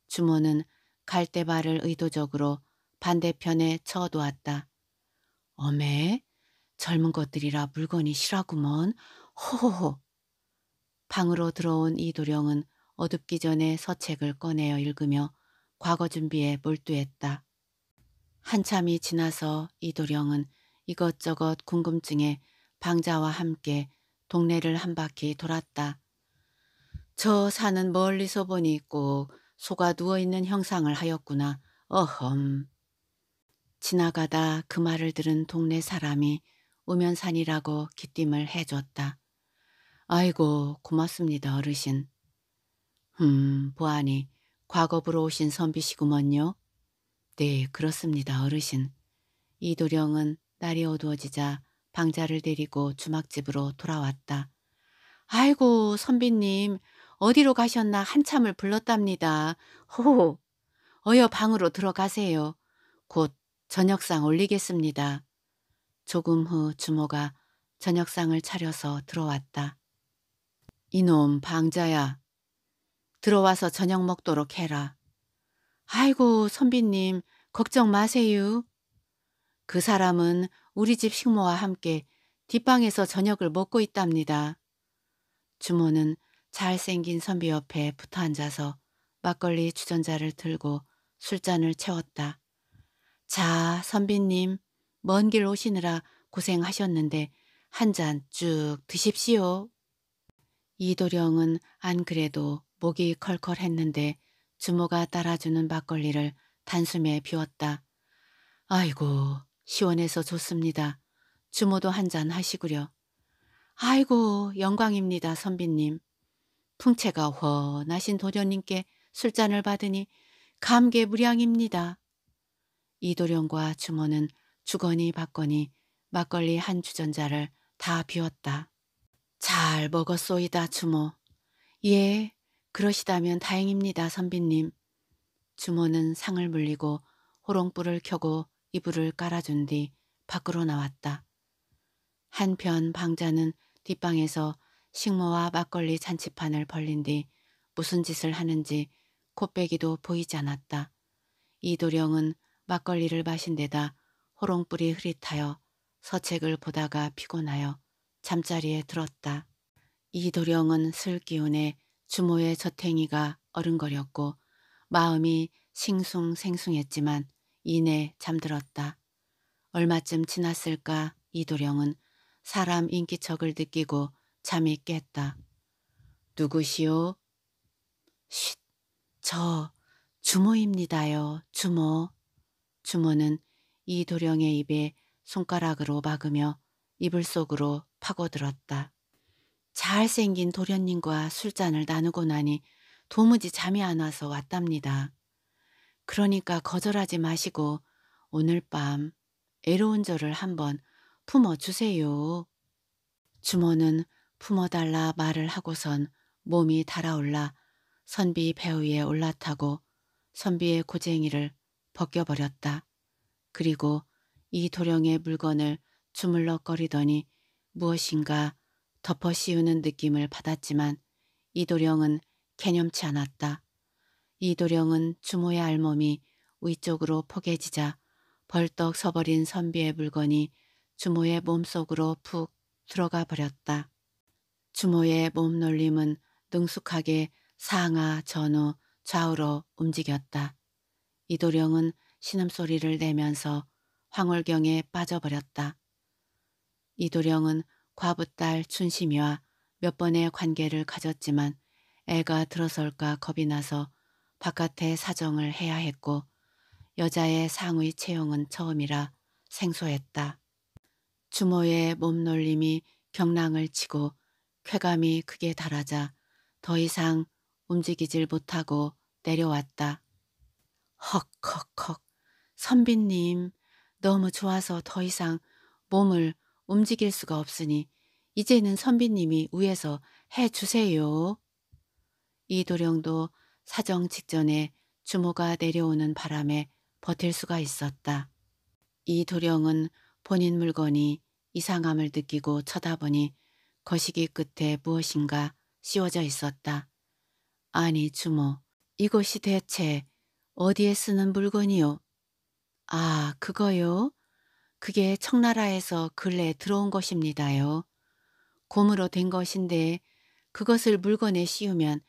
주모는 갈대발을 의도적으로 반대편에 쳐놓았다. 어메, 젊은 것들이라 물건이 실하구먼. 호호호. 방으로 들어온 이도령은 어둡기 전에 서책을 꺼내어 읽으며 과거 준비에 몰두했다. 한참이 지나서 이도령은 이것저것 궁금증에 방자와 함께 동네를 한 바퀴 돌았다. 저 산은 멀리서 보니 꼭 소가 누워있는 형상을 하였구나. 어험. 지나가다 그 말을 들은 동네 사람이 우면산이라고 귀띔을 해줬다. 아이고, 고맙습니다 어르신. 보아니 과거부로 오신 선비시구먼요. 네, 그렇습니다 어르신. 이도령은 날이 어두워지자 방자를 데리고 주막집으로 돌아왔다. 아이고, 선비님 어디로 가셨나 한참을 불렀답니다. 호호. 어여 방으로 들어가세요. 곧 저녁상 올리겠습니다. 조금 후 주모가 저녁상을 차려서 들어왔다. 이놈 방자야, 들어와서 저녁 먹도록 해라. 아이고, 선비님 걱정 마세요. 그 사람은 우리 집 식모와 함께 뒷방에서 저녁을 먹고 있답니다. 주모는 잘생긴 선비 옆에 붙어 앉아서 막걸리 주전자를 들고 술잔을 채웠다. 자, 선비님, 먼 길 오시느라 고생하셨는데 한 잔 쭉 드십시오. 이도령은 안 그래도 목이 컬컬했는데 주모가 따라주는 막걸리를 단숨에 비웠다. 아이고, 시원해서 좋습니다. 주모도 한 잔 하시구려. 아이고, 영광입니다 선비님. 풍채가 훤하신 도련님께 술잔을 받으니 감개무량입니다. 이도령과 주모는 주거니 받거니 막걸리 한 주전자를 다 비웠다. 잘 먹었소이다 주모. 예, 그러시다면 다행입니다 선비님. 주모는 상을 물리고 호롱불을 켜고 이불을 깔아준 뒤 밖으로 나왔다. 한편 방자는 뒷방에서 식모와 막걸리 잔치판을 벌린 뒤 무슨 짓을 하는지 콧배기도 보이지 않았다. 이도령은 막걸리를 마신 데다 호롱불이 흐릿하여 서책을 보다가 피곤하여 잠자리에 들었다. 이도령은 슬기운에 주모의 젖행이가 어른거렸고 마음이 싱숭생숭했지만 이내 잠들었다. 얼마쯤 지났을까 이도령은 사람 인기척을 느끼고 잠이 깼다. 누구시오? 쉿, 저 주모입니다요, 주모. 주모는 이도령의 입에 손가락으로 막으며 이불 속으로 파고들었다. 잘생긴 도련님과 술잔을 나누고 나니 도무지 잠이 안 와서 왔답니다. 그러니까 거절하지 마시고 오늘 밤 애로운 저를 한번 품어주세요. 주모는 품어달라 말을 하고선 몸이 달아올라 선비 배 위에 올라타고 선비의 고쟁이를 벗겨버렸다. 그리고 이 도령의 물건을 주물럭거리더니 무엇인가 덮어 씌우는 느낌을 받았지만 이 도령은 개념치 않았다. 이 도령은 주모의 알몸이 위쪽으로 포개지자 벌떡 서버린 선비의 물건이 주모의 몸속으로 푹 들어가 버렸다. 주모의 몸놀림은 능숙하게 상하 전후 좌우로 움직였다. 이도령은 신음소리를 내면서 황홀경에 빠져버렸다. 이도령은 과부딸 춘심이와 몇 번의 관계를 가졌지만 애가 들어설까 겁이 나서 바깥에 사정을 해야 했고 여자의 상의 채용은 처음이라 생소했다. 주모의 몸놀림이 경랑을 치고 쾌감이 크게 달하자 더 이상 움직이질 못하고 내려왔다. 헉헉헉, 선비님, 너무 좋아서 더 이상 몸을 움직일 수가 없으니 이제는 선비님이 위에서 해주세요. 이도령도 사정 직전에 주모가 내려오는 바람에 버틸 수가 있었다. 이도령은 본인 물건이 이상함을 느끼고 쳐다보니 거시기 끝에 무엇인가 씌워져 있었다. 아니 주모, 이것이 대체 어디에 쓰는 물건이요? 아, 그거요? 그게 청나라에서 근래 들어온 것입니다요. 곰으로 된 것인데 그것을 물건에 씌우면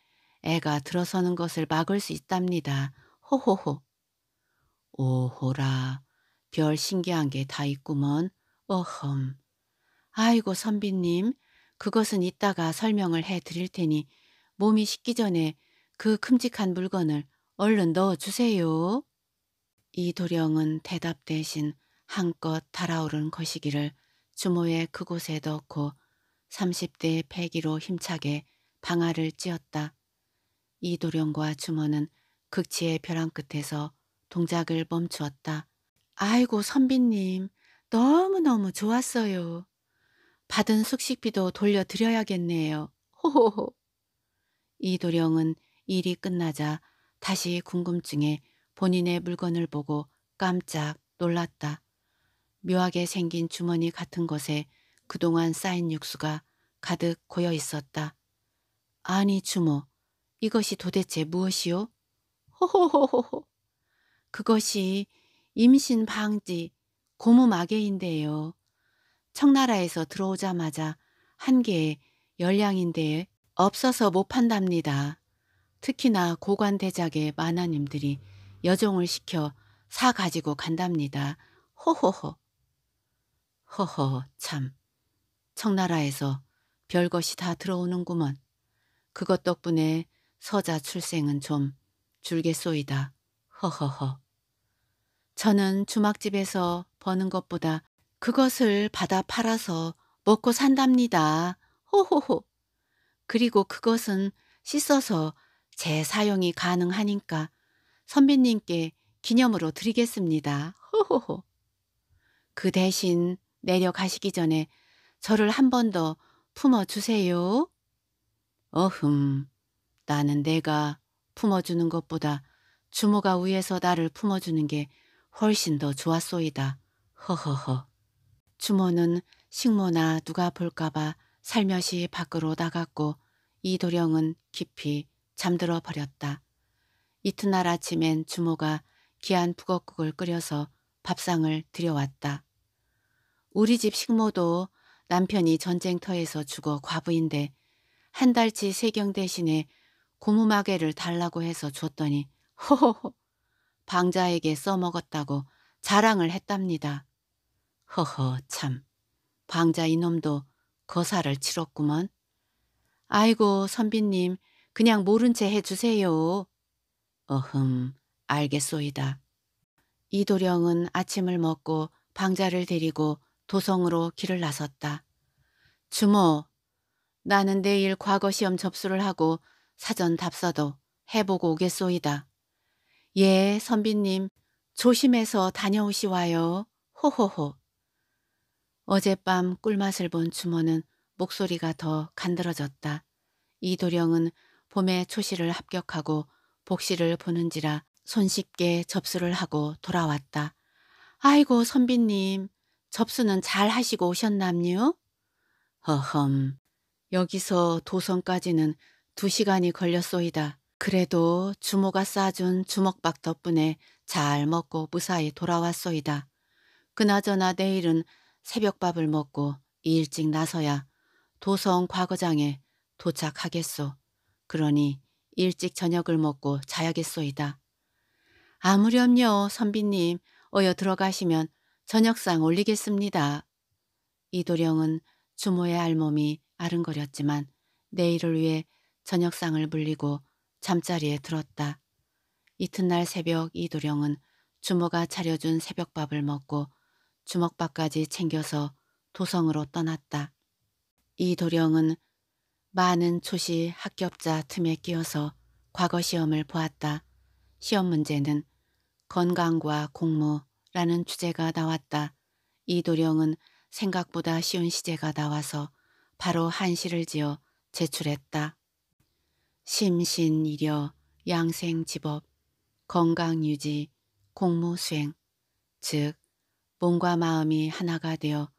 애가 들어서는 것을 막을 수 있답니다. 호호호. 오호라, 별 신기한 게 다 있구먼. 어흠. 아이고 선비님, 그것은 이따가 설명을 해 드릴 테니 몸이 식기 전에 그 큼직한 물건을 얼른 넣어주세요. 이 도령은 대답 대신 한껏 달아오른 거시기를 주모의 그곳에 넣고 30대 패기로 힘차게 방아를 찧었다. 이 도령과 주모는 극치의 벼랑 끝에서 동작을 멈추었다. 아이고 선비님, 너무너무 좋았어요. 받은 숙식비도 돌려드려야겠네요. 호호호. 이 도령은 일이 끝나자 다시 궁금증에 본인의 물건을 보고 깜짝 놀랐다. 묘하게 생긴 주머니 같은 것에 그동안 쌓인 육수가 가득 고여 있었다. 아니 주모, 이것이 도대체 무엇이요? 호호호호호. 그것이 임신 방지 고무 마개인데요. 청나라에서 들어오자마자 한 개의 열량인데 없어서 못 판답니다. 특히나 고관대작의 만화님들이 여종을 시켜 사 가지고 간답니다. 호호호. 허허 참. 청나라에서 별것이 다 들어오는구먼. 그것 덕분에 서자 출생은 좀 줄겠소이다. 허허허. 저는 주막집에서 버는 것보다 그것을 받아 팔아서 먹고 산답니다. 호호호. 그리고 그것은 씻어서 재사용이 가능하니까 선비님께 기념으로 드리겠습니다. 호호호. 그 대신 내려가시기 전에 저를 한 번 더 품어주세요. 어흠, 나는 내가 품어주는 것보다 주모가 위에서 나를 품어주는 게 훨씬 더 좋았소이다. 허허허. 주모는 식모나 누가 볼까봐 살며시 밖으로 나갔고 이도령은 깊이 잠들어 버렸다. 이튿날 아침엔 주모가 귀한 북엇국을 끓여서 밥상을 들여왔다. 우리 집 식모도 남편이 전쟁터에서 죽어 과부인데 한 달치 세경 대신에 고무마개를 달라고 해서 줬더니 호호호 방자에게 써먹었다고 자랑을 했답니다. 허허 참, 방자 이놈도 거사를 치렀구먼. 아이고 선비님, 그냥 모른 채 해주세요. 어흠, 알겠소이다. 이도령은 아침을 먹고 방자를 데리고 도성으로 길을 나섰다. 주모, 나는 내일 과거 시험 접수를 하고 사전 답사도 해보고 오겠소이다. 예, 선비님, 조심해서 다녀오시와요. 호호호. 어젯밤 꿀맛을 본 주모는 목소리가 더 간드러졌다. 이도령은 봄에 초시를 합격하고 복시를 보는지라 손쉽게 접수를 하고 돌아왔다. 아이고 선비님, 접수는 잘 하시고 오셨남요? 허흠, 여기서 도성까지는 2시간이 걸렸소이다. 그래도 주모가 싸준 주먹밥 덕분에 잘 먹고 무사히 돌아왔소이다. 그나저나 내일은 새벽밥을 먹고 일찍 나서야 도성 과거장에 도착하겠소. 그러니 일찍 저녁을 먹고 자야겠소이다. 아무렴요 선비님, 어여 들어가시면 저녁상 올리겠습니다. 이도령은 주모의 알몸이 아른거렸지만 내일을 위해 저녁상을 물리고 잠자리에 들었다. 이튿날 새벽 이도령은 주모가 차려준 새벽밥을 먹고 주먹밥까지 챙겨서 도성으로 떠났다. 이도령은 많은 초시 합격자 틈에 끼어서 과거 시험을 보았다. 시험 문제는 건강과 공무라는 주제가 나왔다. 이도령은 생각보다 쉬운 시제가 나와서 바로 한시를 지어 제출했다. 심신일여, 양생지법, 건강유지, 공무수행, 즉 몸과 마음이 하나가 되어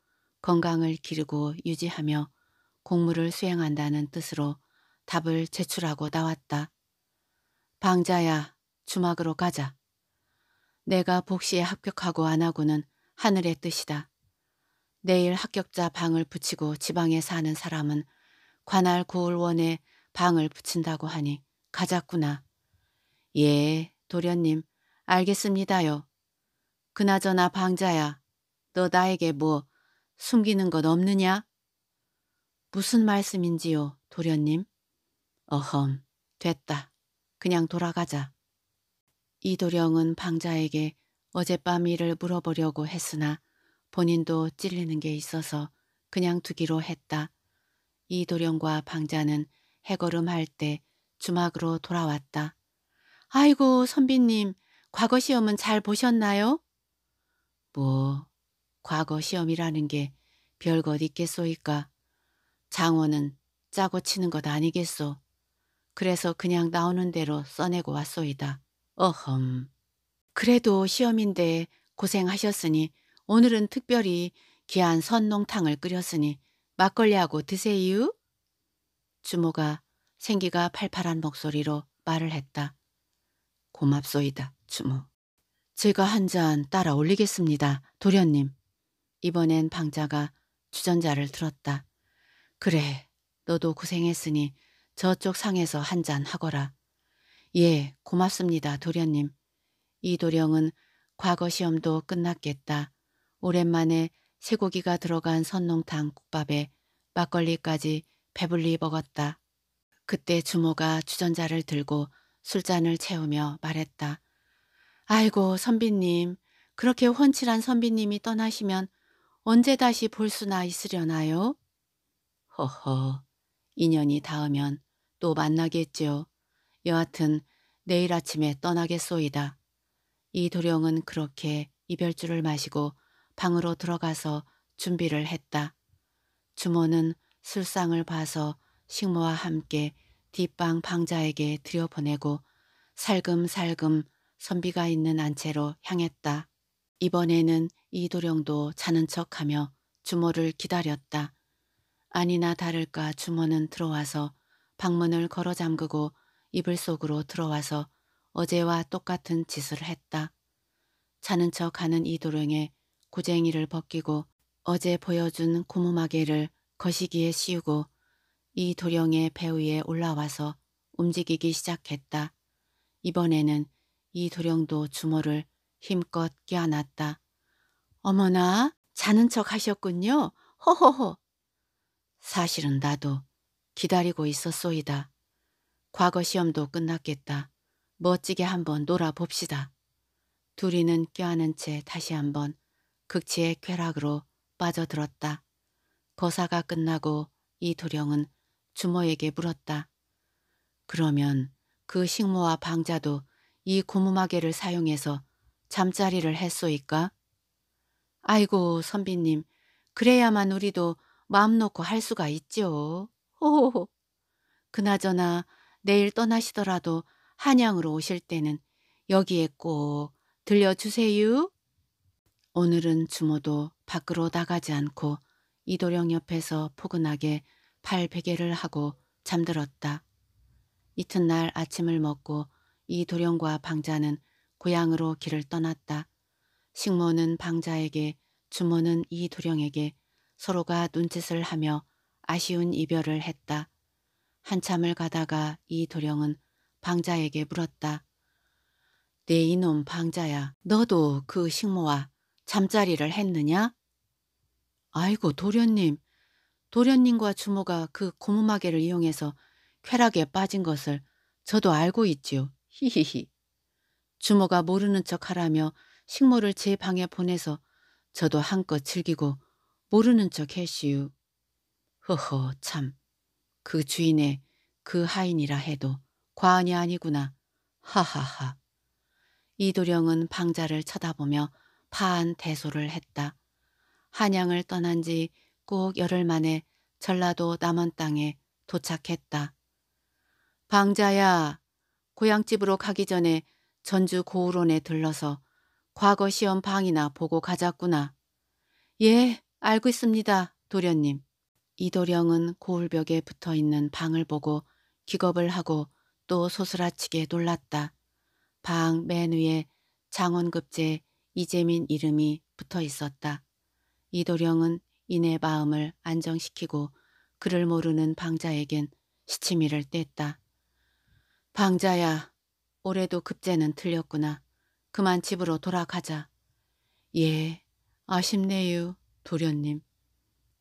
건강을 기르고 유지하며 공무를 수행한다는 뜻으로 답을 제출하고 나왔다. 방자야, 주막으로 가자. 내가 복시에 합격하고 안 하고는 하늘의 뜻이다. 내일 합격자 방을 붙이고 지방에 사는 사람은 관할 구울원에 방을 붙인다고 하니 가자꾸나. 예, 도련님, 알겠습니다요. 그나저나 방자야, 너 나에게 뭐 숨기는 것 없느냐? 무슨 말씀인지요, 도련님? 어험, 됐다. 그냥 돌아가자. 이도령은 방자에게 어젯밤 일을 물어보려고 했으나 본인도 찔리는 게 있어서 그냥 두기로 했다. 이도령과 방자는 해걸음할 때 주막으로 돌아왔다. 아이고 선비님, 과거 시험은 잘 보셨나요? 뭐 과거 시험이라는 게 별것 있겠소이까. 장원은 짜고 치는 것 아니겠소. 그래서 그냥 나오는 대로 써내고 왔소이다. 어흠. 그래도 시험인데 고생하셨으니 오늘은 특별히 귀한 선농탕을 끓였으니 막걸리하고 드세요. 주모가 생기가 팔팔한 목소리로 말을 했다. 고맙소이다, 주모. 제가 한 잔 따라 올리겠습니다, 도련님. 이번엔 방자가 주전자를 들었다. 그래, 너도 고생했으니 저쪽 상에서 한 잔 하거라. 예, 고맙습니다, 도련님. 이도령은 과거 시험도 끝났겠다. 오랜만에 쇠고기가 들어간 선농탕 국밥에 막걸리까지 배불리 먹었다. 그때 주모가 주전자를 들고 술잔을 채우며 말했다. 아이고 선비님, 그렇게 훤칠한 선비님이 떠나시면 언제 다시 볼 수나 있으려나요? 허허, 인연이 닿으면 또 만나겠지요. 여하튼 내일 아침에 떠나겠소이다. 이도령은 그렇게 이별주를 마시고 방으로 들어가서 준비를 했다. 주모는 술상을 봐서 식모와 함께 뒷방 방자에게 들여보내고 살금살금 선비가 있는 안채로 향했다. 이번에는 이도령도 자는 척하며 주모를 기다렸다. 아니나 다를까 주모는 들어와서 방문을 걸어 잠그고 이불 속으로 들어와서 어제와 똑같은 짓을 했다. 자는 척하는 이도령의 고쟁이를 벗기고 어제 보여준 고무마개를 거시기에 씌우고 이도령의 배 위에 올라와서 움직이기 시작했다. 이번에는 이도령도 주모를 힘껏 껴안았다. 어머나, 자는 척 하셨군요. 호호호. 사실은 나도 기다리고 있었소이다. 과거 시험도 끝났겠다. 멋지게 한번 놀아봅시다. 둘이는 껴안은 채 다시 한번 극치의 쾌락으로 빠져들었다. 거사가 끝나고 이도령은 주모에게 물었다. 그러면 그 식모와 방자도 이 고무마개를 사용해서 잠자리를 했소이까? 아이고 선비님, 그래야만 우리도 마음 놓고 할 수가 있죠. 호호호. 그나저나 내일 떠나시더라도 한양으로 오실 때는 여기에 꼭 들려주세요. 오늘은 주모도 밖으로 나가지 않고 이도령 옆에서 포근하게 팔 베개를 하고 잠들었다. 이튿날 아침을 먹고 이도령과 방자는 고향으로 길을 떠났다. 식모는 방자에게, 주모는 이도령에게 서로가 눈짓을 하며 아쉬운 이별을 했다. 한참을 가다가 이도령은 방자에게 물었다. 네 이놈 방자야, 너도 그 식모와 잠자리를 했느냐? 아이고 도련님과 주모가 그 고무마개를 이용해서 쾌락에 빠진 것을 저도 알고 있지요. 히히히. 주모가 모르는 척 하라며 식모를 제 방에 보내서 저도 한껏 즐기고 모르는 척 했시유. 허허 참, 그 주인의 그 하인이라 해도 과언이 아니구나. 하하하. 이도령은 방자를 쳐다보며 파한 대소를 했다. 한양을 떠난 지 꼭 열흘 만에 전라도 남원 땅에 도착했다. 방자야, 고향집으로 가기 전에 전주 고을원에 들러서 과거 시험 방이나 보고 가자꾸나. 예, 알고 있습니다, 도련님. 이도령은 고을벽에 붙어있는 방을 보고 기겁을 하고 또 소스라치게 놀랐다. 방 맨 위에 장원급제 이재민 이름이 붙어 있었다. 이도령은 이내 마음을 안정시키고 그를 모르는 방자에겐 시치미를 뗐다. 방자야, 올해도 급제는 틀렸구나. 그만 집으로 돌아가자. 예, 아쉽네요, 도련님.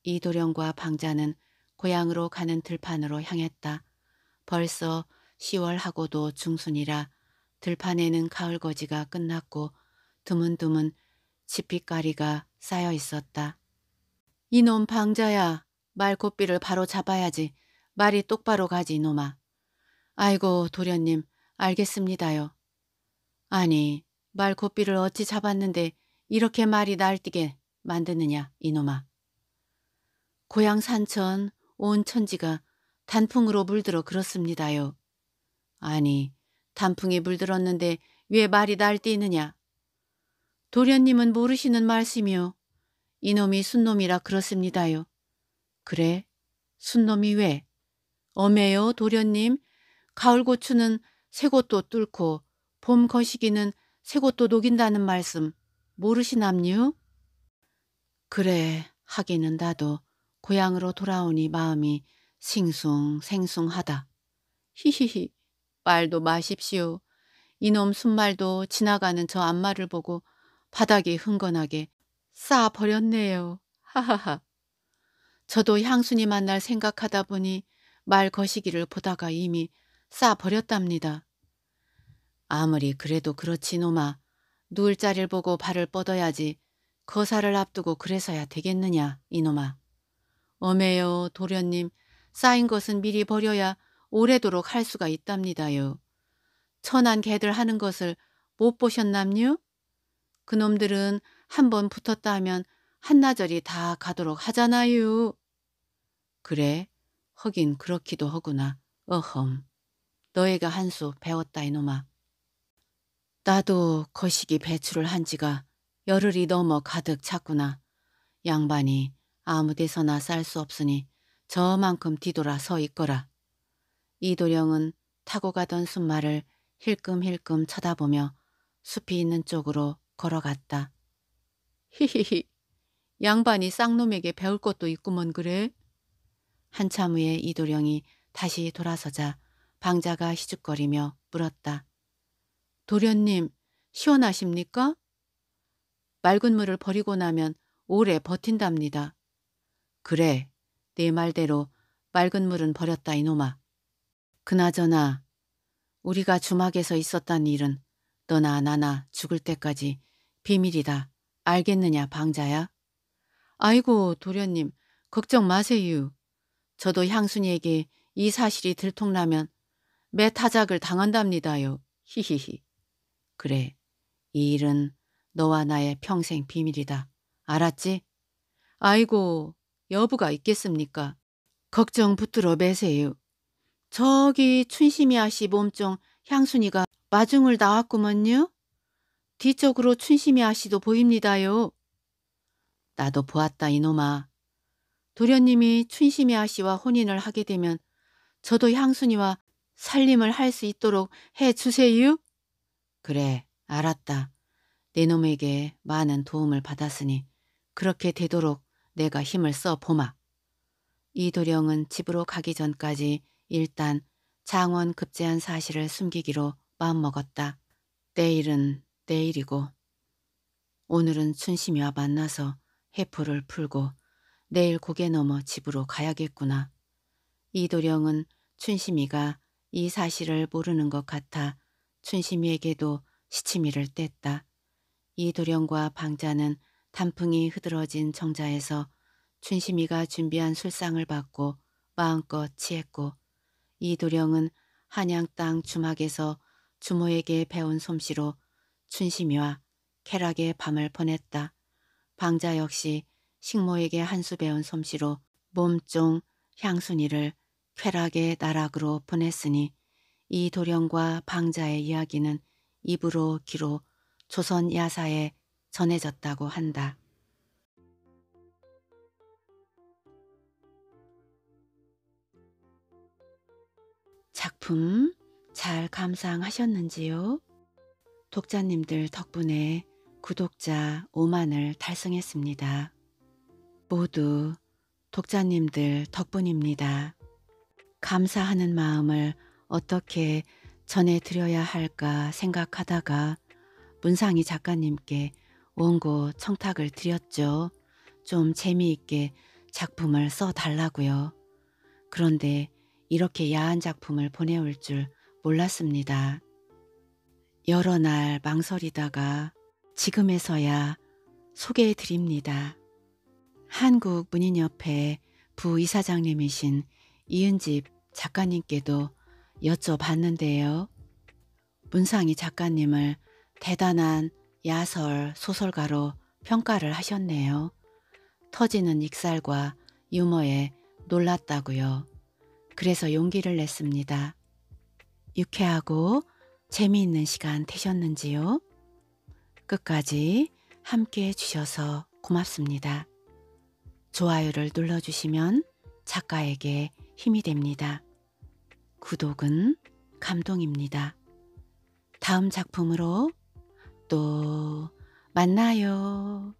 이도령과 방자는 고향으로 가는 들판으로 향했다. 벌써 10월하고도 중순이라 들판에는 가을거지가 끝났고 드문드문 지핏가리가 쌓여 있었다. 이놈 방자야, 말고삐를 바로 잡아야지. 말이 똑바로 가지 이놈아. 아이고 도련님, 알겠습니다요. 아니, 말고삐를 어찌 잡았는데 이렇게 말이 날뛰게 만드느냐 이놈아. 고향 산천 온 천지가 단풍으로 물들어 그렇습니다요. 아니, 단풍이 물들었는데 왜 말이 날뛰느냐. 도련님은 모르시는 말씀이요. 이놈이 순놈이라 그렇습니다요. 그래? 순놈이 왜? 어메요 도련님, 가을 고추는 새곳도 뚫고 봄 거시기는 새곳도 녹인다는 말씀 모르시남요? 그래, 하기는 나도 고향으로 돌아오니 마음이 싱숭생숭하다. 히히히, 말도 마십시오. 이놈 순말도 지나가는 저 앞말을 보고 바닥이 흥건하게 쌓아버렸네요. 하하하. 저도 향순이 만날 생각하다 보니 말 거시기를 보다가 이미 쌓아버렸답니다. 아무리 그래도 그렇지 놈아. 누울 자리를 보고 발을 뻗어야지. 거사를 앞두고 그래서야 되겠느냐 이놈아. 어메요 도련님, 쌓인 것은 미리 버려야 오래도록 할 수가 있답니다요. 천한 개들 하는 것을 못 보셨남요? 그놈들은 한번 붙었다 하면 한나절이 다 가도록 하잖아요. 그래, 하긴 그렇기도 하구나. 어흠, 너희가 한 수 배웠다 이놈아. 나도 거시기 배출을 한 지가 열흘이 넘어 가득 찼구나. 양반이 아무 데서나 쌀 수 없으니 저만큼 뒤돌아 서 있거라. 이도령은 타고 가던 순말을 힐끔힐끔 쳐다보며 숲이 있는 쪽으로 걸어갔다. 히히히, 양반이 쌍놈에게 배울 것도 있구먼 그래? 한참 후에 이도령이 다시 돌아서자 방자가 희죽거리며 물었다. 도련님, 시원하십니까? 맑은 물을 버리고 나면 오래 버틴답니다. 그래, 내 말대로 맑은 물은 버렸다 이놈아. 그나저나 우리가 주막에서 있었단 일은 너나 나나 죽을 때까지 비밀이다. 알겠느냐 방자야? 아이고 도련님, 걱정 마세요. 저도 향순이에게 이 사실이 들통나면 매 타작을 당한답니다요. 히히히. 그래, 이 일은 너와 나의 평생 비밀이다. 알았지? 아이고, 여부가 있겠습니까? 걱정 붙들어 매세요. 저기 춘심이 아씨 몸종 향순이가 마중을 나왔구먼요. 뒤쪽으로 춘심이 아씨도 보입니다요. 나도 보았다 이놈아. 도련님이 춘심이 아씨와 혼인을 하게 되면 저도 향순이와 살림을 할 수 있도록 해주세요. 그래, 알았다. 내 놈에게 많은 도움을 받았으니 그렇게 되도록 내가 힘을 써 보마. 이도령은 집으로 가기 전까지 일단 장원 급제한 사실을 숨기기로 마음먹었다. 내일은 내일이고 오늘은 춘심이와 만나서 해포를 풀고 내일 고개 넘어 집으로 가야겠구나. 이도령은 춘심이가 이 사실을 모르는 것 같아 춘심이에게도 시치미를 뗐다. 이도령과 방자는 단풍이 흐드러진 정자에서 춘심이가 준비한 술상을 받고 마음껏 취했고 이도령은 한양 땅 주막에서 주모에게 배운 솜씨로 춘심이와 쾌락의 밤을 보냈다. 방자 역시 식모에게 한 수 배운 솜씨로 몸종 향순이를 쾌락의 나락으로 보냈으니 이 도령과 방자의 이야기는 입으로 귀로 조선 야사에 전해졌다고 한다. 작품 잘 감상하셨는지요? 독자님들 덕분에 구독자 5만을 달성했습니다. 모두 독자님들 덕분입니다. 감사하는 마음을 어떻게 전해드려야 할까 생각하다가 문상희 작가님께 원고 청탁을 드렸죠. 좀 재미있게 작품을 써달라고요. 그런데 이렇게 야한 작품을 보내올 줄 몰랐습니다. 여러 날 망설이다가 지금에서야 소개해드립니다. 한국문인협회 부이사장님이신 이은집 작가님께도 여쭤봤는데요. 문상희 작가님을 대단한 야설 소설가로 평가를 하셨네요. 터지는 익살과 유머에 놀랐다고요. 그래서 용기를 냈습니다. 유쾌하고 재미있는 시간 되셨는지요? 끝까지 함께 해주셔서 고맙습니다. 좋아요를 눌러주시면 작가에게 힘이 됩니다. 구독은 감동입니다. 다음 작품으로 또 만나요.